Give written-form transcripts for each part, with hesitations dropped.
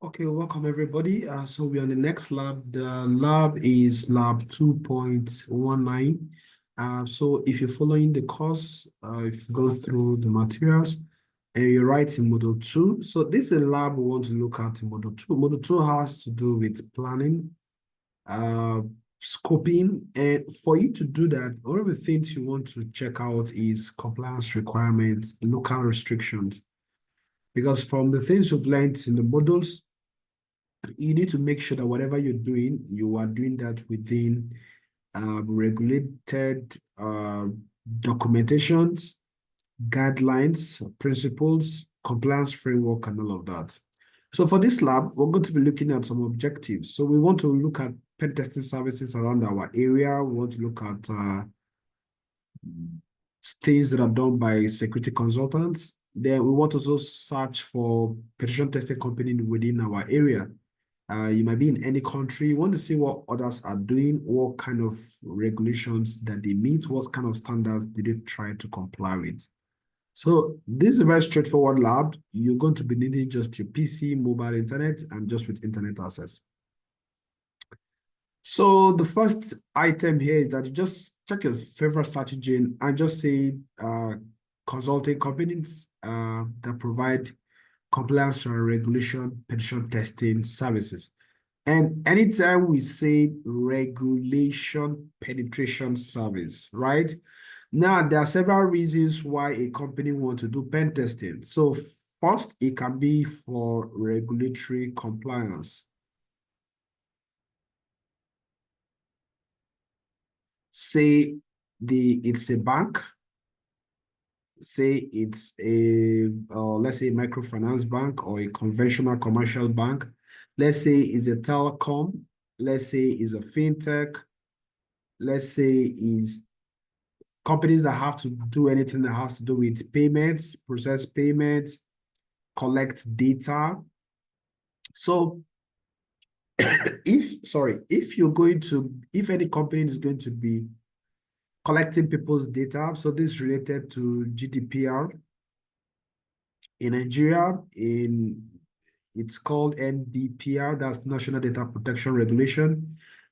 Okay, welcome everybody. So we're on the next lab. The lab is lab 2.19. So if you're following the course, if you go through the materials and you write in module 2. So this is a lab we want to look at in module 2. Module 2 has to do with planning, uh, scoping. And for you to do that, one of the things you want to check out is compliance requirements, local restrictions. Because from the things you've learned in the modules, you need to make sure that whatever you're doing, you are doing that within regulated documentations, guidelines, principles, compliance framework, and all of that. So for this lab, we're going to be looking at some objectives. So we want to look at pen testing services around our area. We want to look at things that are done by security consultants. Then we want to also search for penetration testing company within our area. You might be in any country. You want to see what others are doing, what kind of regulations that they meet, what kind of standards did they try to comply with. So this is a very straightforward lab. You're going to be needing just your PC, mobile internet, and just with internet access. So the first item here is that you just check your favorite search engine and just say consulting companies that provide compliance and regulation penetration testing services. And anytime we say regulation penetration service, right? Now, there are several reasons why a company wants to do pen testing. So first, it can be for regulatory compliance. Say it's a bank, say it's a, let's say, microfinance bank or a conventional commercial bank. Let's say it's a telecom. Let's say it's a fintech. Let's say is companies that have to do anything that has to do with payments, process payments, collect data. So if any company is going to be collecting people's data, so this is related to GDPR in Nigeria, it's called NDPR, that's National Data Protection Regulation,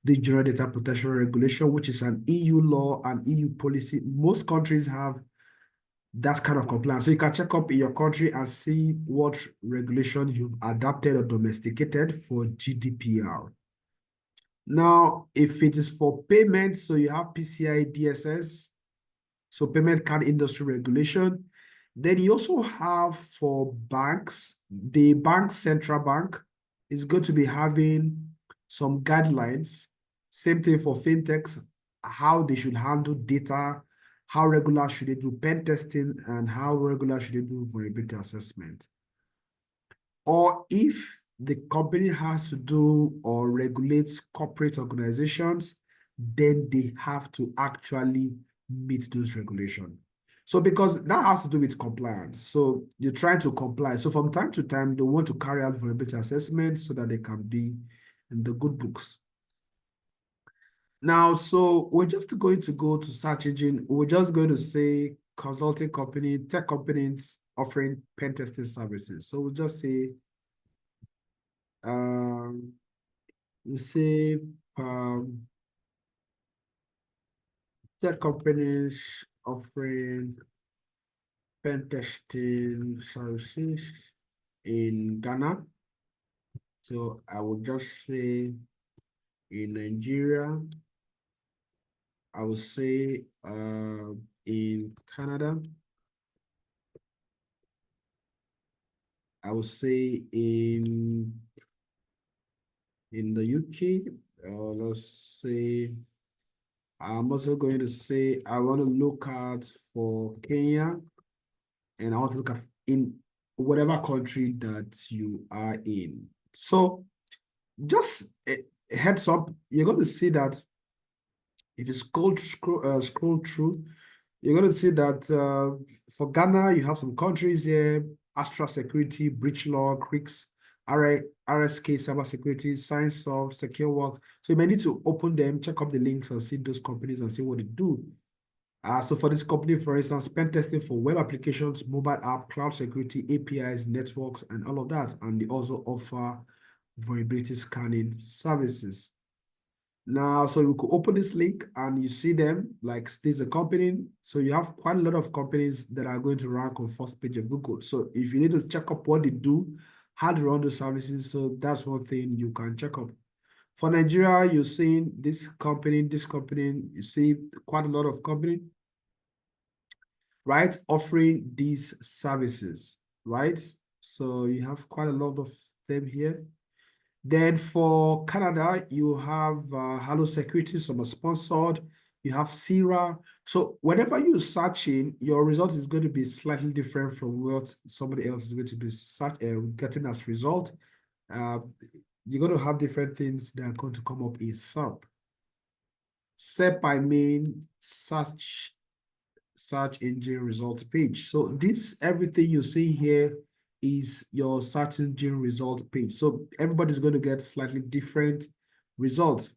the General Data Protection Regulation, which is an EU law and EU policy. Most countries have that kind of compliance. So you can check up in your country and see what regulation you've adapted or domesticated for GDPR. Now, if it is for payments, so you have PCI DSS, so payment card industry regulation. Then you also have for banks, the bank central bank is going to be having some guidelines. Same thing for fintechs, how they should handle data, how regular should they do pen testing, and how regular should they do vulnerability assessment. Or if the company has to do or regulates corporate organizations, then they have to actually meet those regulations. So because that has to do with compliance. So you're trying to comply. So from time to time, they want to carry out vulnerability assessments so that they can be in the good books. Now, so we're just going to go to search engine. We're just going to say consulting company, tech companies offering pen testing services. So we'll just say, we say tech companies offering pen testing services in Ghana. So I would just say in Nigeria, I would say in Canada, I would say in the UK, let's say, I'm also going to say I want to look at for Kenya, and I want to look at in whatever country that you are in. So just a heads up, you're going to see that if you scroll through, you're going to see that for Ghana, you have some countries here: Astra Security, Breach Law, Cricks, RSK, Cybersecurity, Science of Secure Works. So you may need to open them, check up the links, and see those companies and see what they do. So for this company, for instance, pen testing for web applications, mobile app, cloud security, APIs, networks, and all of that. And they also offer vulnerability scanning services. Now, so you could open this link and you see them, like this is a company. So you have quite a lot of companies that are going to rank on first page of Google. So if you need to check up what they do, how to run the services, so that's one thing you can check up. For Nigeria, you're seeing this company, you see quite a lot of company, right, offering these services, right? So you have quite a lot of them here. Then for Canada, you have Hello Security, some are sponsored. You have Sierra. So whenever you're searching, your result is going to be slightly different from what somebody else is going to be getting as result. Uh, you're going to have different things that are going to come up in SERP. SERP, I mean, search engine results page. So this, everything you see here is your search engine results page. So everybody's going to get slightly different results.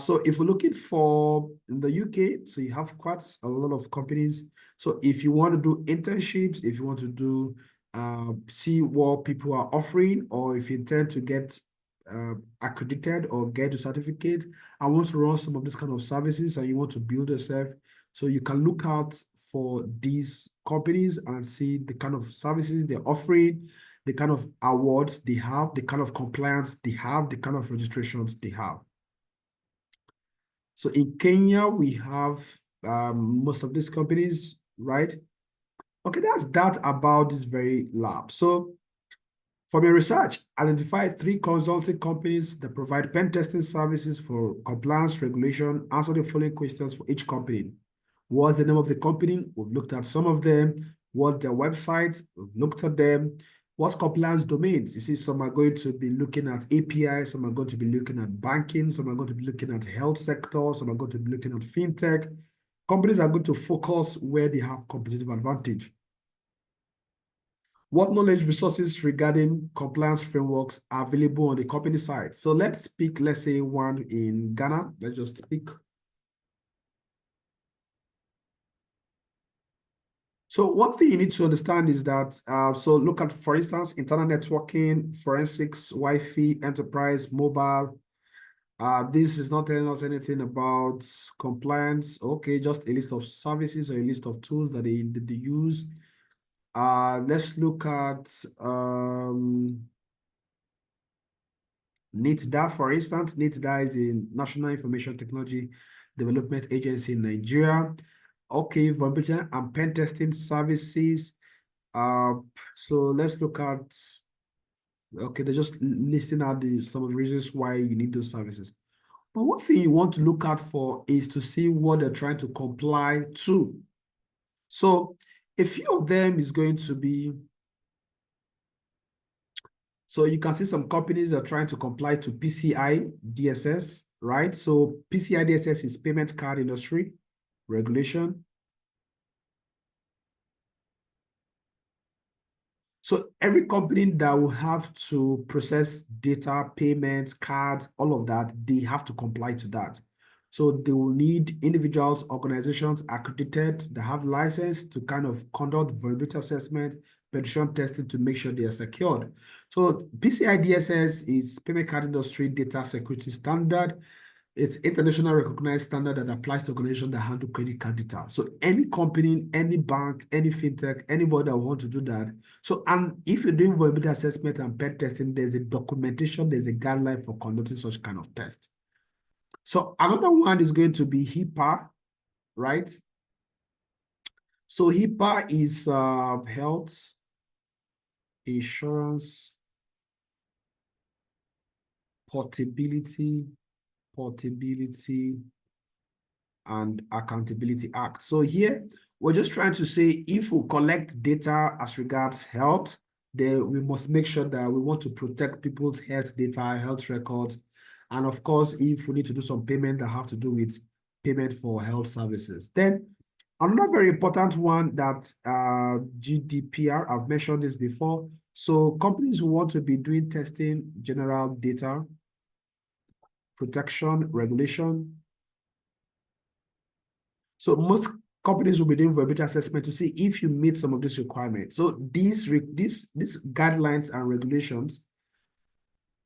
So if we're looking for in the UK, so you have quite a lot of companies. So if you want to do internships, if you want to do see what people are offering, or if you intend to get accredited or get a certificate, I want to run some of these kind of services and you want to build yourself. So you can look out for these companies and see the kind of services they're offering, the kind of awards they have, the kind of compliance they have, the kind of registrations they have. So in Kenya, we have most of these companies, right? Okay, that's that about this very lab. So from your research, identify 3 consulting companies that provide pen testing services for compliance, regulation. Answer the following questions for each company. What's the name of the company? We've looked at some of them. What their websites? We've looked at them. What compliance domains? You see, some are going to be looking at API, some are going to be looking at banking, some are going to be looking at health sector, some are going to be looking at fintech. Companies are going to focus where they have competitive advantage. What knowledge resources regarding compliance frameworks are available on the company side? So let's pick, let's say one in Ghana. Let's just pick. So one thing you need to understand is that, so look at, for instance, internal networking, forensics, Wi-Fi, enterprise, mobile. This is not telling us anything about compliance. Okay, just a list of services or a list of tools that they use. Let's look at NITDA, for instance. NITDA is a National Information Technology Development Agency in Nigeria. Okay, vulnerability and pen testing services. So let's look at, okay, they're just listing out some of the reasons why you need those services. But one thing you want to look out for is to see what they're trying to comply to. So a few of them is going to be, so you can see some companies are trying to comply to PCI DSS, right? So PCI DSS is payment card industry regulation. So every company that will have to process data, payments, cards, all of that, they have to comply to that. So they will need individuals, organizations accredited that have license to kind of conduct vulnerability assessment, penetration testing to make sure they are secured. So PCI DSS is payment card industry data security standard. It's international recognized standard that applies to organizations that handle credit card data. So any company, any bank, any fintech, anybody that want to do that. So, and if you're doing vulnerability assessment and pen testing, there's a documentation, there's a guideline for conducting such kind of test. So another one is going to be HIPAA, right? So HIPAA is health insurance portability, and Accountability Act. So here, we're just trying to say if we collect data as regards health, then we must make sure that we want to protect people's health data, health records. And of course, if we need to do some payment that have to do with payment for health services. Then another very important one that GDPR, I've mentioned this before. So companies who want to be doing testing, general data, protection, regulation. So most companies will be doing vulnerability assessment to see if you meet some of these requirements. So these guidelines and regulations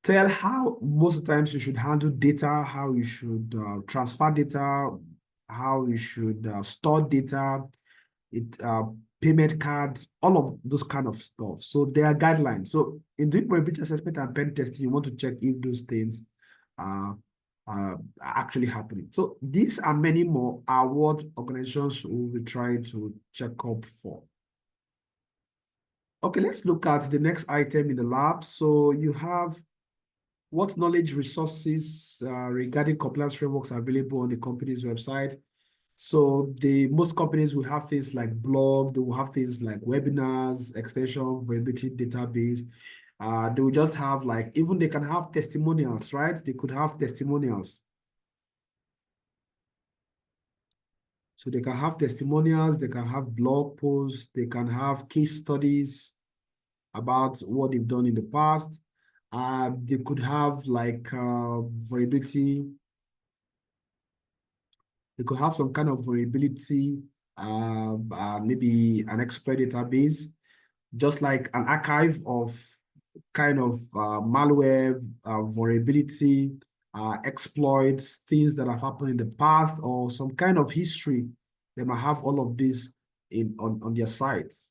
tell how most of the times you should handle data, how you should transfer data, how you should store data, payment cards, all of those kind of stuff. So there are guidelines. So in doing vulnerability assessment and pen testing, you want to check if those things are actually happening. So these and many more are what organizations will be trying to check up for. Okay, let's look at the next item in the lab. So you have what knowledge resources regarding compliance frameworks are available on the company's website. So most companies will have things like blog, they will have things like webinars, extension, vulnerability database. They will just have like, even they can have testimonials, right? They could have testimonials. So they can have testimonials, they can have blog posts, they can have case studies about what they've done in the past. They could have like vulnerability. They could have some kind of vulnerability, maybe an exploit database, just like an archive of kind of malware, vulnerability, exploits, things that have happened in the past, or some kind of history. They might have all of this on their sites.